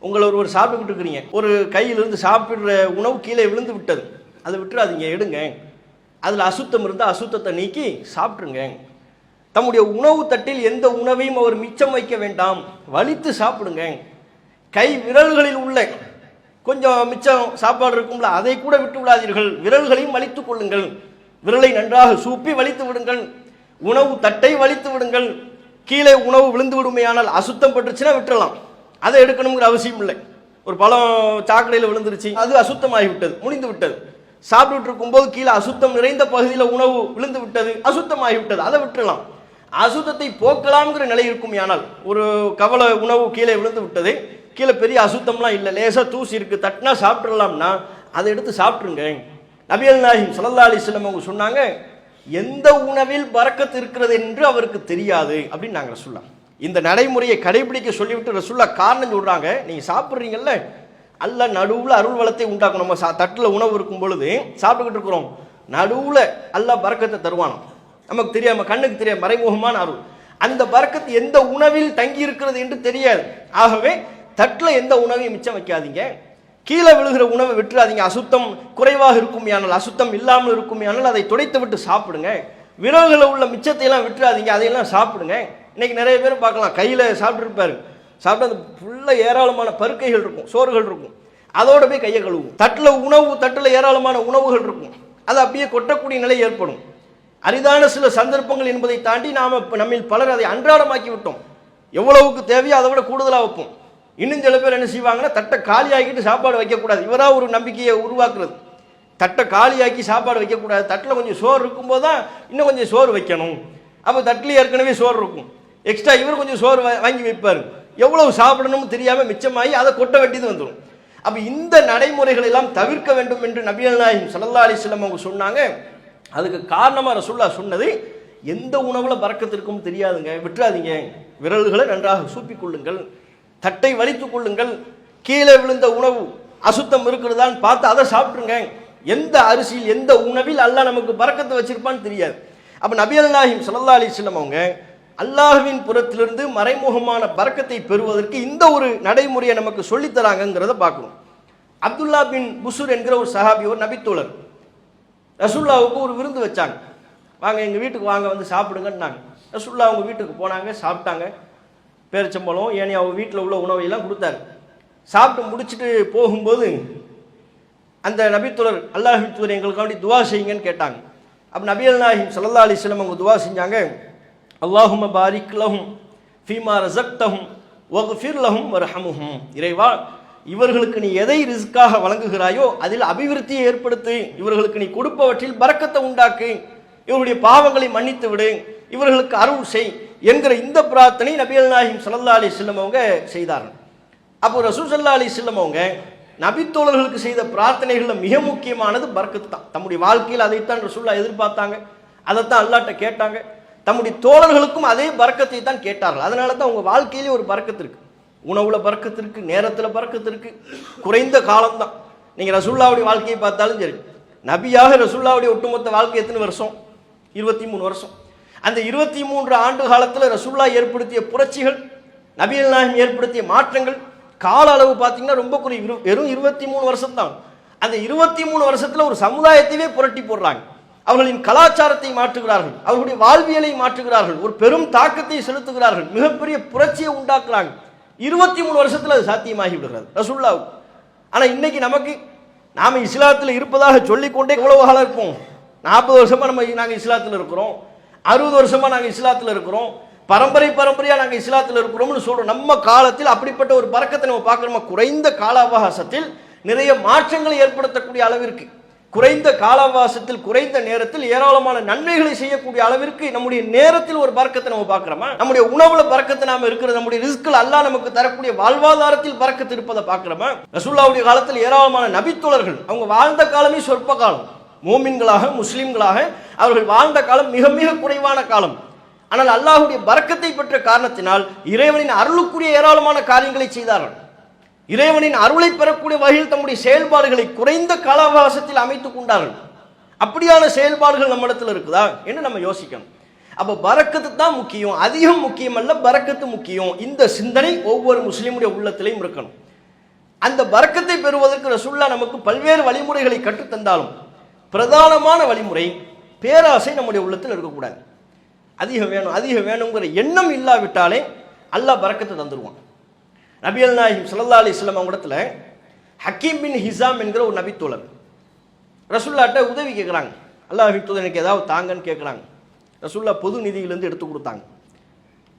உங்களை ஒருவர் சாப்பிட்டுக்கிட்டு இருக்கிறீங்க, ஒரு கையிலிருந்து சாப்பிடுற உணவு கீழே விழுந்து விட்டது, அதை விட்டுறாதீங்க, எடுங்க. அதில் அசுத்தம் இருந்தால் அசுத்தத்தை நீக்கி சாப்பிட்ருங்க. தம்முடைய உணவு தட்டில் எந்த உணவையும் அவர் மிச்சம் வைக்க வேண்டாம், வலித்து சாப்பிடுங்க. கை விரல்களில் உள்ள கொஞ்சம் மிச்சம் சாப்பாடு இருக்கும்ல, அதை கூட விட்டு விடாதீர்கள், விரல்களையும் வலித்துக் கொள்ளுங்கள். விரலை நன்றாக சூப்பி வலித்து விடுங்கள். உணவு தட்டை வலித்து விடுங்கள். கீழே உணவு விழுந்து விடுமையானால் அசுத்தம் பட்டுச்சுன்னா விட்டுறலாம், அதை எடுக்கணுங்கிற அவசியம் இல்லை. ஒரு பழம் சாக்கடையில் விழுந்துருச்சு, அது அசுத்தமாகி விட்டது, முடிந்து விட்டது. சாப்பிட்டு இருக்கும்போது கீழே அசுத்தம் நிறைந்த பகுதியில் உணவு விழுந்து விட்டது, அசுத்தமாகி விட்டது, அதை விட்டுறலாம். அசுத்தத்தை போக்கலாம்ங்கிற நிலை இருக்கும். ஆனால் ஒரு கவலை உணவு கீழே விழுந்து விட்டது, கீழே பெரிய அசுத்தம்லாம் இல்லை, லேசாக தூசி இருக்குது, தட்டினா சாப்பிட்றலாம்னா அதை எடுத்து சாப்பிட்ருங்க. நபிகள் நாயகம் ஸல்லல்லாஹு அலைஹி வஸல்லம் அவங்க சொன்னாங்க, எந்த உணவில் பரக்கத்து இருக்கிறது என்று அவருக்கு தெரியாது அப்படின்னு நாங்கள் சொல்லலாம். இந்த நடைமுறையை கடைபிடிக்க சொல்லிவிட்டு ரசூல்லா காரணம் சொல்கிறாங்க, நீங்கள் சாப்பிட்றீங்கல்ல, அல்லாஹ் நடுவில் அருள் வளத்தை உண்டாக்கணும். நம்ம தட்டில் உணவு இருக்கும் பொழுது சாப்பிட்டுக்கிட்டு இருக்கிறோம், நடுவில் அல்லாஹ் பரக்கத்தை தருவானோ, நமக்கு தெரியாம கண்ணுக்கு தெரியாது, மறைமுகமான அருள். அந்த பரக்கத்து எந்த உணவில் தங்கி இருக்கிறது என்று தெரியாது. ஆகவே தட்டில் எந்த உணவையும் மிச்சம் வைக்காதீங்க, கீழே விழுகிற உணவை விட்டுறாதீங்க. அசுத்தம் குறைவாக இருக்கும் யானால், அசுத்தம் இல்லாமல் இருக்கும் யானால் அதை துடைத்து விட்டு சாப்பிடுங்க. விரல்களில் உள்ள மிச்சத்தையெல்லாம் விட்டுறாதீங்க, அதையெல்லாம் சாப்பிடுங்க. இன்னைக்கு நிறைய பேர் பார்க்கலாம், கையில் சாப்பிட்டுருப்பாரு, சாப்பிட்டு அந்த ஃபுல்லாக ஏராளமான பருக்கைகள் இருக்கும், சோறுகள் இருக்கும், அதோட போய் கையை கழுவும். தட்டில் ஏராளமான உணவுகள் இருக்கும், அது அப்படியே கொட்டக்கூடிய நிலை ஏற்படும். அரிதான சில சந்தர்ப்பங்கள் என்பதை தாண்டி நம்மில் பலர் அதை அன்றாடமாக்கி விட்டோம். எவ்வளவுக்கு தேவையோ அதை விட கூடுதலாக வைப்போம். இன்னும் சில பேர் என்ன செய்வாங்கன்னா, தட்டை காலியாக்கிட்டு சாப்பாடு வைக்கக்கூடாது, இவராக ஒரு நம்பிக்கையை உருவாக்குறது. தட்டை காலியாக்கி சாப்பாடு வைக்கக்கூடாது, தட்டில் கொஞ்சம் சோறு இருக்கும்போது தான் இன்னும் கொஞ்சம் சோறு வைக்கணும். அப்போ தட்டில் ஏற்கனவே சோறு இருக்கும், எக்ஸ்ட்ரா இவர் கொஞ்சம் சோறு வாங்கி வைப்பார், எவ்வளவு சாப்பிடணும்னு தெரியாமல் மிச்சமாகி அதை கொட்ட வெட்டிது வந்துடும். அப்போ இந்த நடைமுறைகள் எல்லாம் தவிர்க்க வேண்டும் என்று நபிகள் நாயகம் ஸல்லல்லாஹு அலைஹி வஸல்லம் அவங்க சொன்னாங்க. அதுக்கு காரணமாக ரசூலுல்லாஹ் சொன்னது, எந்த உணவில் பரக்கத்து இருக்கும் தெரியாதுங்க, விட்டுறாதீங்க, விரல்களை நன்றாக சூப்பிக் கொள்ளுங்கள், தட்டை வலித்துக் கொள்ளுங்கள், கீழே விழுந்த உணவு அசுத்தம் இருக்கிறதான்னு பார்த்து அதை சாப்பிட்ருங்க. எந்த அரிசியில் எந்த உணவில் அல்லாஹ் நமக்கு பரக்கத்தை வச்சிருப்பான்னு தெரியாது. அப்போ நபிகள் நாயகம் ஸல்லல்லாஹு அலைஹி வஸல்லம் அவங்க அல்லாஹ்வின் புறத்திலிருந்து மறைமுகமான பரக்கத்தை பெறுவதற்கு இந்த ஒரு நடைமுறையை நமக்கு சொல்லித்தராங்கிறத பார்க்கணும். அப்துல்லா பின் புசூர் என்கிற ஒரு சஹாபி, ஒரு நபித்தோழர், ரசூலுல்லாவுக்கு ஒரு விருந்து வச்சாங்க. வாங்க எங்கள் வீட்டுக்கு வாங்க, வந்து சாப்பிடுங்கன்னாங்க. ரசூலுல்லாஹ் அவங்க வீட்டுக்கு போனாங்க, சாப்பிட்டாங்க. பேரிச்சம்பழம் ஏனைய அவங்க வீட்டில் உள்ள உணவையெல்லாம் கொடுத்தாரு. சாப்பிட்டு முடிச்சுட்டு போகும்போது அந்த நபித்தோழர், அல்லாஹ்வின் தூதர் எங்களுக்காண்டி துவா செய்யுங்கன்னு கேட்டாங்க. அப்போ நபிகள் நாயகம் ஸல்லல்லாஹு அலைஹி வஸல்லம் அவங்க துவா செஞ்சாங்க, அல்லாஹும்ம பாரிக் லஹும் ஃபீமா ரஸக்தஹும் வக்ஃபிர் லஹும் வர்ஹம்ஹும். இறைவா, இவர்களுக்கு நீ எதை ரிஸ்காக வழங்குகிறாயோ அதில் அபிவிருத்தியை ஏற்படுத்து, இவர்களுக்கு நீ கொடுப்பவற்றில் பரக்கத்தை உண்டாக்கு, இவர்களுடைய பாவங்களை மன்னித்து விடு, இவர்களுக்கு அருள் செய் என்கிற இந்த பிரார்த்தனை நபிகள் நாயகம் ஸல்லல்லாஹு அலைஹி வஸல்லம் அவங்க செய்தார்கள். அப்போ ரசூல் ஸல்லல்லாஹு அலைஹி வஸல்லம் அவங்க நபித்தோழர்களுக்கு செய்த பிரார்த்தனைகளில் மிக முக்கியமானது பரக்கத்து தான். தம்முடைய வாழ்க்கையில் அதைத்தான் ரசூலுல்லாஹ் எதிர்பார்த்தாங்க, அதைத்தான் அல்லாஹ்ட்ட கேட்டாங்க. தம்முடைய தோழர்களுக்கும் அதே பரக்கத்தை தான் கேட்டார்கள். அதனால தான் அவங்க வாழ்க்கையிலே ஒரு பரக்கத்து இருக்கு, உணவுல பரக்கத்து இருக்கு, நேரத்தில் பரக்கத்து இருக்கு. குறைந்த காலம்தான். நீங்கள் ரசூலுல்லாஹ்வுடைய வாழ்க்கையை பார்த்தாலும் சரி, நபியாக ரசூலுல்லாஹ்வுடைய ஒட்டுமொத்த வாழ்க்கை எத்தனை வருஷம்? 23 வருஷம். அந்த 23 ஆண்டு காலத்தில் ரசூலுல்லாஹ் ஏற்படுத்திய புரட்சிகள், நபிகள் நாயகம் ஏற்படுத்திய மாற்றங்கள், கால அளவு பார்த்தீங்கன்னா ரொம்ப வெறும் 23 வருஷம் தான். அந்த 23 வருஷத்தில் ஒரு சமுதாயத்தையே புரட்டி போடுறாங்க. அவர்களின் கலாச்சாரத்தை மாற்றுகிறார்கள், அவர்களுடைய வாழ்வியலை மாற்றுகிறார்கள், ஒரு பெரும் தாக்கத்தை செலுத்துகிறார்கள், மிகப்பெரிய புரட்சியை உண்டாக்குறாங்க. 23 வருஷத்தில் அது சாத்தியமாகி விடுகிறது ரசூலுல்லாஹ். ஆனால் இன்னைக்கு நாம இஸ்லாத்தில் இருப்பதாக சொல்லிக்கொண்டே எவ்வளவு காலம் இருப்போம்? 40 வருஷமா நாங்கள் இஸ்லாத்தில் இருக்கிறோம், 60 வருஷமா நாங்கள் இஸ்லாத்தில் இருக்கிறோம், பரம்பரையா நாங்கள் இஸ்லாத்தில் இருக்கிறோம்னு சொல்றோம். நம்ம காலத்தில் அப்படிப்பட்ட ஒரு பரக்கத்தை நம்ம பார்க்கிறோமா? குறைந்த கால அவகாசத்தில் நிறைய மாற்றங்களை ஏற்படுத்தக்கூடிய அளவிற்கு, குறைந்த கால அவகாசத்தில் குறைந்த நேரத்தில் ஏராளமான நன்மைகளை செய்யக்கூடிய அளவிற்கு நம்முடைய நேரத்தில் ஒரு பரக்கத்தை நம்ம பார்க்கிறோமா? நம்முடைய உணவுல பரக்கத்தை நாம இருக்கிறது, நம்முடைய ரிஸ்கில் அல்லாஹ் நமக்கு தரக்கூடிய வாழ்வாதாரத்தில் பரக்கத்து இருப்பதை பார்க்கிறோமா? ரசூலுல்லாஹ்வுடைய காலத்தில் ஏராளமான நபித்தோழர்கள் அவங்க வாழ்ந்த காலமே சொற்ப காலம். மோமின்களாக முஸ்லிம்களாக அவர்கள் வாழ்ந்த காலம் மிக மிக குறைவான காலம். ஆனால் அல்லாஹ்வுடைய பரக்கத்தை பெற்ற காரணத்தினால் இறைவனின் அருளுக்குரிய ஏராளமான காரியங்களை செய்தார்கள். இறைவனின் அருளை பெறக்கூடிய வகையில் தம்முடைய செயல்பாடுகளை குறைந்த கால அவகாசத்தில் அமைத்துக் கொண்டார்கள். அப்படியான செயல்பாடுகள் நம்மிடத்தில் இருக்குதா என்று நம்ம யோசிக்கணும். அப்போ பரக்கத்து தான் முக்கியம், அதிகம் முக்கியம் அல்ல, பரக்கத்து முக்கியம். இந்த சிந்தனை ஒவ்வொரு முஸ்லீமுடைய உள்ளத்திலையும் இருக்கணும். அந்த பரக்கத்தை பெறுவதற்கு ரசூலுல்லாஹ் நமக்கு பல்வேறு வழிமுறைகளை கற்றுத்தந்தாலும் பிரதானமான வழிமுறை பேராசை நம்முடைய உள்ளத்தில் இருக்கக்கூடாது. அதிகம் வேணுங்கிற எண்ணம் இல்லாவிட்டாலே அல்லாஹ் பரக்கத்தை தந்துடுவான். நபிகள் நாயகம் ஸல்லல்லாஹு அலைஹி வஸல்லம் அவங்க இடத்துல ஹக்கீம் பின் ஹிசாம் என்கிற ஒரு நபித்தோழர் ரசூலுல்லாஹ்ட்ட உதவி கேட்குறாங்க. அல்லாஹ்வின் தூதர் எனக்கு ஏதாவது தாங்கன்னு கேட்குறாங்க. ரசூலுல்லாஹ் பொது நிதியிலேருந்து எடுத்து கொடுத்தாங்க.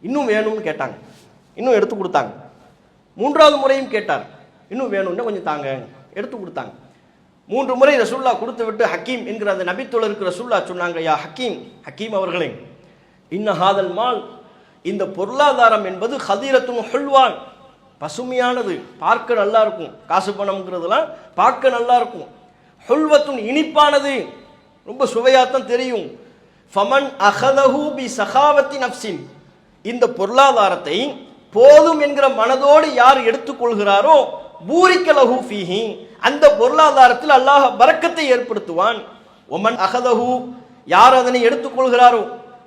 இன்னும் வேணும்னு கேட்டாங்க, இன்னும் எடுத்து கொடுத்தாங்க. 3வது முறையும் கேட்டார், இன்னும் வேணும்னா கொஞ்சம் தாங்க, எடுத்து கொடுத்தாங்க. 3 முறை ரசூலுல்லாஹ் கொடுத்து விட்டு ஹக்கீம் என்கிற அந்த நபித்தோழருக்கு ரசூலுல்லாஹ் சொன்னாங்க, யா ஹக்கீம், ஹக்கீம் அவர்களே, இன்னஹாதல் மால், இந்த பொருளாதாரம் என்பது ஹதீரத்துன் ஹுல்வான், பசுமையானது, பார்க்க நல்லா இருக்கும். காசு பணம்ங்கிறதுலாம் பார்க்க நல்லா இருக்கும். ஹுல்வத்துன், இனிப்பானது, ரொம்ப சுவையாத்தான் தெரியும். ஃபமன் அஹதஹு பி சகாவத்தி நஃப்ஸின், இந்த பொருளாதாரத்தை போதும் என்கிற மனதோடு யார் எடுத்துக்கொள்கிறாரோ பூரிக்க லஹு ஃபீஹி, அந்த பொருளாதாரத்தில் அல்லாஹ் பரக்கத்தை ஏற்படுத்துவான். ஒமன் அஹதஹு, யார் அதனை எடுத்துக்கொள்கிறாரோ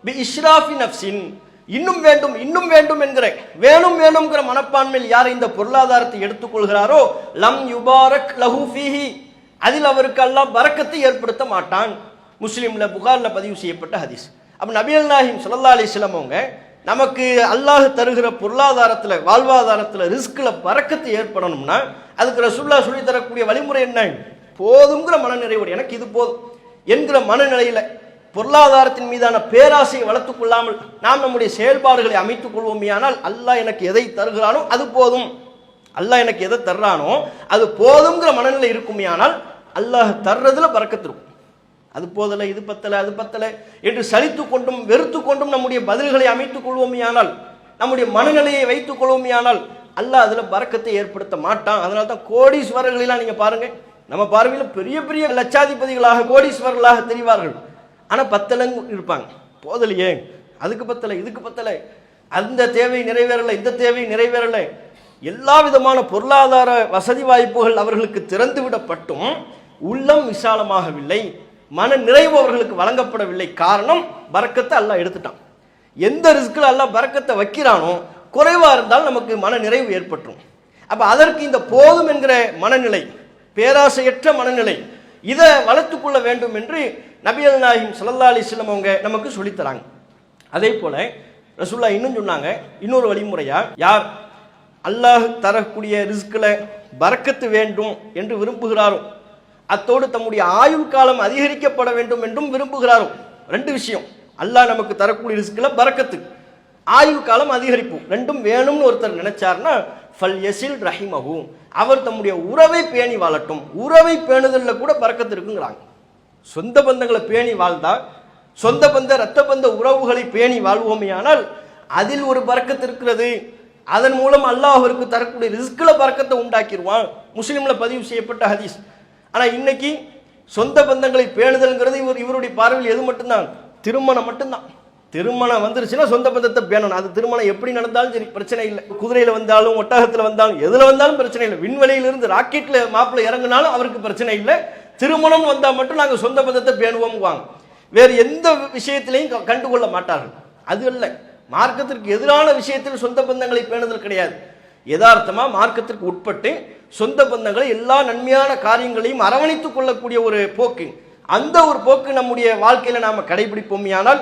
பி இஸ்ராஃபி நஃப்ஸின், இன்னும் வேண்டும் இன்னும் வேண்டும் என்கிற வேணும் வேணும்ங்கிற மனப்பான்மையில் யார் இந்த பொருளாதாரத்தை எடுத்துக்கொள்கிறாரோ லம் யுபாரக் லஹு ஃபீஹி, அதில் அவருக்கு அல்லாஹ் பரக்கத்தை ஏற்படுத்த மாட்டான். முஸ்லிம்ல புகார்ல பதிவு செய்யப்பட்ட ஹதீஸ். அப்ப நபிகள் நாயகம் ஸல்லல்லாஹு அலைஹி வஸல்லம் அவங்க நமக்கு அல்லாஹ் தருகிற பொருளாதாரத்துல, வாழ்வாதாரத்துல, ரிஸ்க்ல பரக்கத்து ஏற்படணும்னா அதுக்கு ரசூலுல்லாஹ் சொல்லி தரக்கூடிய வழிமுறை என்ன? போதுங்கிற மனநிறைவோடு, எனக்கு இது போதும் என்கிற மனநிலையில பொருளாதாரத்தின் மீதான பேராசையை வளர்த்துக் கொள்ளாமல் நாம் நம்முடைய செயல்பாடுகளை அமைத்துக் கொள்வோமேயானால் அல்லாஹ் எனக்கு எதை தருகிறானோ அது போதும், அல்லாஹ் எனக்கு எதை தர்றானோ அது போதுங்கிற மனநிலை இருக்குமேயானால் அல்லாஹ் தர்றதுல பரக்கத்து இருக்கும். அது போதலை, இது பத்தலை, அது பத்தலை என்று சலித்து கொண்டும் வெறுத்து கொண்டும் நம்முடைய பதில்களை அமைத்துக் கொள்வோமேயானால், நம்முடைய மனநிலையை வைத்துக் கொள்வோமேயானால் அல்லாஹ் அதுல பரக்கத்தை ஏற்படுத்த மாட்டான். அதனால தான் கோடீஸ்வரர்களெல்லாம் நீங்க பாருங்க, நம்ம பார்வையில் பெரிய பெரிய லட்சாதிபதிகளாக கோடீஸ்வரர்களாக தெரிவார்கள். ஆனா பத்தலைன்னு இருப்பாங்க. போதலையே, அதுக்கு பத்தலை, இதுக்கு பத்தலை, அந்த தேவை நிறைவேறலை, இந்த தேவை நிறைவேறலை, எல்லா விதமான பொருளாதார வசதி வாய்ப்புகள் அவர்களுக்கு திறந்து விடப்பட்டும் உள்ளம் விசாலமாகவில்லை, மன நிறைவு அவர்களுக்கு வழங்கப்படவில்லை. காரணம், பரக்கத்தை அல்லாஹ் எடுத்துட்டான். எந்த ரிஸ்கில் அல்லாஹ் பரக்கத்தை வைக்கிறானோ குறைவா இருந்தால் நமக்கு மன நிறைவு ஏற்பட்டுரும். அப்ப அதற்கு இந்த போதும் என்கிற மனநிலை, பேராசையற்ற மனநிலை, இதை வளர்த்துக் கொள்ள வேண்டும் என்று நபிகள் நாயகம் ஸல்லல்லாஹு அலைஹி வஸல்லம் அவங்க நமக்கு சொல்லித்தராங்க. அதே போல ரசூலுல்லாஹ் இன்னும் சொன்னாங்க, இன்னொரு வழிமுறையா, யார் அல்லாஹ் தரக்கூடிய ரிஸ்கில் பரக்கத்து வேண்டும் என்று விரும்புகிறாரோ, அத்தோடு தம்முடைய ஆயுள் காலம் அதிகரிக்கப்பட வேண்டும் என்றும் விரும்புகிறாரோ, ரெண்டு விஷயம், அல்லாஹ் நமக்கு தரக்கூடிய ரிஸ்கில் பரக்கத்து, ஆயுள் காலம் அதிகரிப்பு, ரெண்டும் வேணும்னு ஒருத்தர் நினைச்சார்னா ஃபல் யசில் ரஹிமஹு, அவர் தம்முடைய உறவை பேணி வாழட்டும். உறவை பேணுதலில் கூட பரக்கத்து இருக்குங்கிறாங்க. சொந்த பந்தங்களை பேணி வாழ்ந்தா, சொந்த பந்த இரத்த பந்த உறவுகளை பேணி வாழ்வோமையானால் அதில் ஒரு பரக்கத்து இருக்கிறது. அதன் மூலம் அல்லாஹ் அவருக்கு தரக்கூடிய ரிஸ்கில் பரக்கத்தை உண்டாக்கிடுவான். முஸ்லிம்ல பதிவு செய்யப்பட்ட ஹதீஸ். ஆனா இன்னைக்கு சொந்த பந்தங்களை பேணுதல்ங்கிறது இவருடைய பார்வையில் எது மட்டும்தான்? திருமணம் மட்டும்தான். திருமணம் வந்துருச்சுன்னா சொந்த பந்தத்தை பேணணும். அது திருமணம் எப்படி நடந்தாலும் சரி, பிரச்சனை இல்லை. குதிரையில வந்தாலும், ஒட்டகத்தில் வந்தாலும், எதுல வந்தாலும் பிரச்சனை இல்லை. விண்வெளியிலிருந்து ராக்கெட்ல மாப்பிள்ளை இறங்கினாலும் அவருக்கு பிரச்சனை இல்லை. திருமணம் வந்தா மட்டும் நாங்கள் சொந்த பந்தத்தை பேணுவோம் வாங்க. வேறு எந்த விஷயத்திலையும் கண்டுகொள்ள மாட்டார்கள். அது அல்ல, மார்க்கத்திற்கு எதிரான விஷயத்தில் சொந்த பந்தங்களை பேணுதல் கிடையாது. யதார்த்தமா மார்க்கத்திற்கு உட்பட்டு சொந்த பந்தங்களை எல்லா நன்மையான காரியங்களையும் அரவணைத்துக் கொள்ளக்கூடிய ஒரு போக்கு, அந்த ஒரு போக்கு நம்முடைய வாழ்க்கையில நாம கடைபிடிப்போமையானால்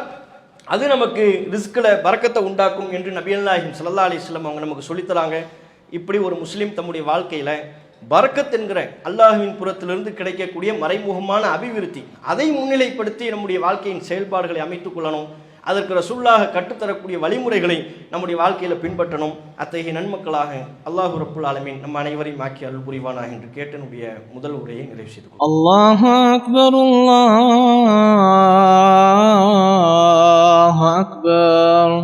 அது நமக்கு ரிஸ்கில் பரக்கத்தை உண்டாக்கும் என்று நபிகள் நாயகம் ஸல்லல்லாஹு அலைஹி வஸல்லம் அவங்க நமக்கு சொல்லித்தராங்க. இப்படி ஒரு முஸ்லீம் தம்முடைய வாழ்க்கையில பரக்கத் என்கிற அல்லாஹ்வின் புறத்திலிருந்து கிடைக்கக்கூடிய மறைமுகமான அபிவிருத்தி, அதை முன்னிலைப்படுத்தி நம்முடைய வாழ்க்கையின் செயல்பாடுகளை அமைத்துக் கொள்ளணும். அதற்கு ரசூலுல்லாஹ் கற்றுத்தரக்கூடிய வழிமுறைகளை நம்முடைய வாழ்க்கையில பின்பற்றணும். அத்தகைய நன்மக்களாக அல்லாஹ் ரப்புல் ஆலமீன் நம் அனைவரையும் ஆக்கி அருள் புரிவானாக என்று கேட்டனுடைய முதல் உரையை நிறைவு செய்து கொள்கிறேன். அல்லாஹு அக்பர், அல்லாஹு அக்பர்.